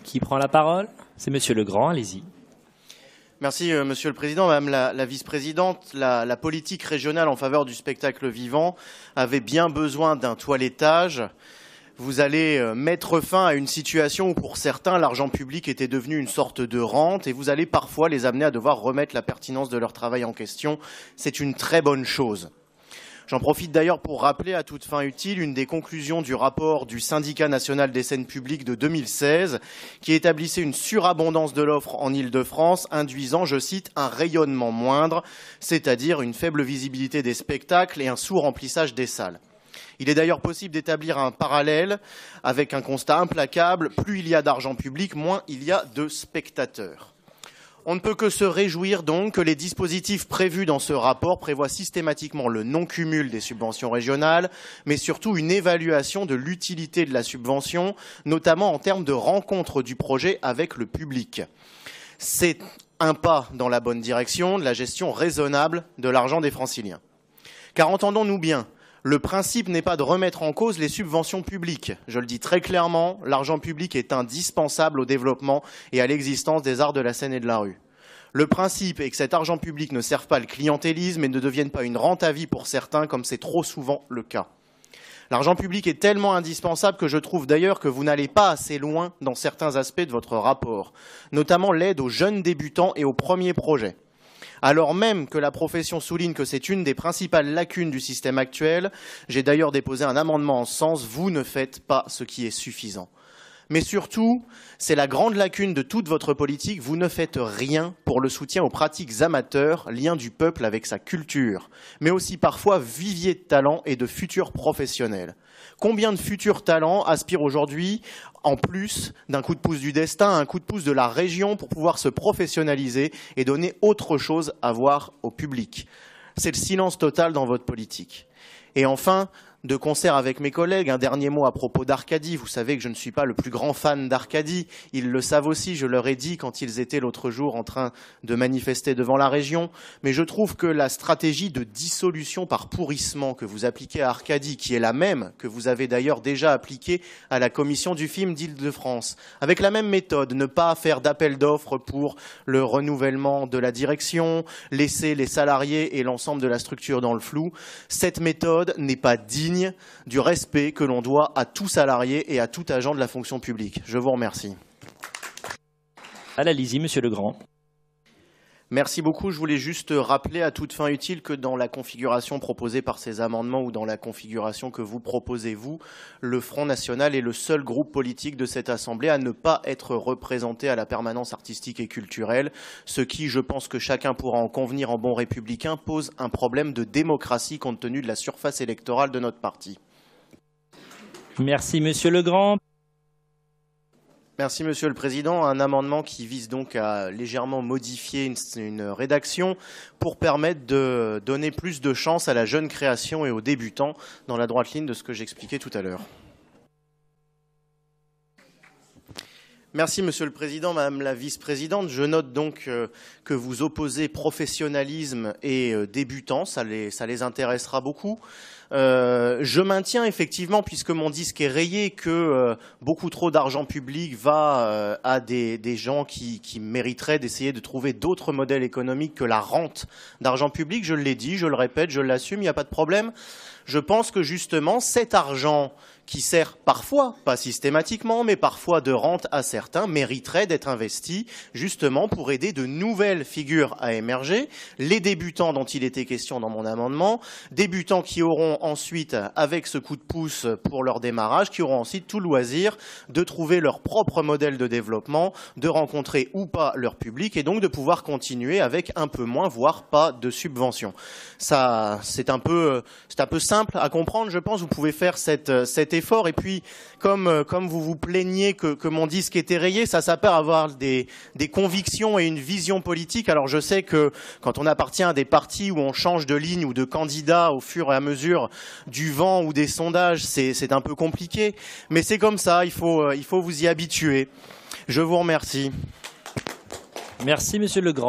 Qui prend la parole? C'est Monsieur Legrand, allez-y. Merci Monsieur le Président. Madame la Vice-présidente, la politique régionale en faveur du spectacle vivant avait bien besoin d'un toilettage. Vous allez mettre fin à une situation où pour certains l'argent public était devenu une sorte de rente et vous allez parfois les amener à devoir remettre la pertinence de leur travail en question. C'est une très bonne chose. J'en profite d'ailleurs pour rappeler à toute fin utile une des conclusions du rapport du Syndicat national des scènes publiques de 2016 qui établissait une surabondance de l'offre en Île-de-France induisant, je cite, un rayonnement moindre, c'est-à-dire une faible visibilité des spectacles et un sous-remplissage des salles. Il est d'ailleurs possible d'établir un parallèle avec un constat implacable, plus il y a d'argent public, moins il y a de spectateurs. On ne peut que se réjouir donc que les dispositifs prévus dans ce rapport prévoient systématiquement le non-cumul des subventions régionales, mais surtout une évaluation de l'utilité de la subvention, notamment en termes de rencontre du projet avec le public. C'est un pas dans la bonne direction de la gestion raisonnable de l'argent des Franciliens. Car entendons-nous bien, le principe n'est pas de remettre en cause les subventions publiques. Je le dis très clairement, l'argent public est indispensable au développement et à l'existence des arts de la scène et de la rue. Le principe est que cet argent public ne serve pas le clientélisme et ne devienne pas une rente à vie pour certains, comme c'est trop souvent le cas. L'argent public est tellement indispensable que je trouve d'ailleurs que vous n'allez pas assez loin dans certains aspects de votre rapport, notamment l'aide aux jeunes débutants et aux premiers projets. Alors même que la profession souligne que c'est une des principales lacunes du système actuel, j'ai d'ailleurs déposé un amendement en ce sens, vous ne faites pas ce qui est suffisant. Mais surtout, c'est la grande lacune de toute votre politique, vous ne faites rien pour le soutien aux pratiques amateurs, lien du peuple avec sa culture, mais aussi parfois vivier de talents et de futurs professionnels. Combien de futurs talents aspirent aujourd'hui, en plus d'un coup de pouce du destin, à un coup de pouce de la région pour pouvoir se professionnaliser et donner autre chose à voir au public? C'est le silence total dans votre politique. Et enfin, de concert avec mes collègues, un dernier mot à propos d'Arcadie. Vous savez que je ne suis pas le plus grand fan d'Arcadie. Ils le savent aussi, je leur ai dit quand ils étaient l'autre jour en train de manifester devant la région. Mais je trouve que la stratégie de dissolution par pourrissement que vous appliquez à Arcadie, qui est la même que vous avez d'ailleurs déjà appliquée à la commission du film d'Île-de-France, avec la même méthode, ne pas faire d'appel d'offres pour le renouvellement de la direction, laisser les salariés et l'ensemble de la structure dans le flou, cette méthode n'est pas digne du respect que l'on doit à tout salarié et à tout agent de la fonction publique. Je vous remercie. Allez-y, Monsieur Legrand. Merci beaucoup. Je voulais juste rappeler à toute fin utile que dans la configuration proposée par ces amendements ou dans la configuration que vous proposez, vous, le Front National est le seul groupe politique de cette Assemblée à ne pas être représenté à la permanence artistique et culturelle, ce qui, je pense que chacun pourra en convenir en bon républicain, pose un problème de démocratie compte tenu de la surface électorale de notre parti. Merci, Monsieur Legrand. Merci Monsieur le Président. Un amendement qui vise donc à légèrement modifier une rédaction pour permettre de donner plus de chance à la jeune création et aux débutants dans la droite ligne de ce que j'expliquais tout à l'heure. Merci Monsieur le Président, Madame la Vice-présidente. Je note donc que vous opposez professionnalisme et débutants, ça les intéressera beaucoup. Je maintiens effectivement, puisque mon disque est rayé, que beaucoup trop d'argent public va à des gens qui mériteraient d'essayer de trouver d'autres modèles économiques que la rente d'argent public. Je l'ai dit, je le répète, je l'assume, il n'y a pas de problème. Je pense que justement cet argent qui sert parfois, pas systématiquement, mais parfois de rente à certains, mériterait d'être investi justement pour aider de nouvelles figures à émerger, les débutants dont il était question dans mon amendement, débutants qui auront ensuite, avec ce coup de pouce pour leur démarrage, qui auront ensuite tout loisir de trouver leur propre modèle de développement, de rencontrer ou pas leur public et donc de pouvoir continuer avec un peu moins, voire pas de subventions. Ça, c'est un peu simple à comprendre, je pense. Vous pouvez faire cet effort. Et puis, comme vous vous plaignez que mon disque est rayé, ça s'appelle avoir des convictions et une vision politique. Alors, je sais que quand on appartient à des partis où on change de ligne ou de candidat au fur et à mesure du vent ou des sondages, c'est un peu compliqué. Mais c'est comme ça, il faut vous y habituer. Je vous remercie. Merci, Monsieur Legrand.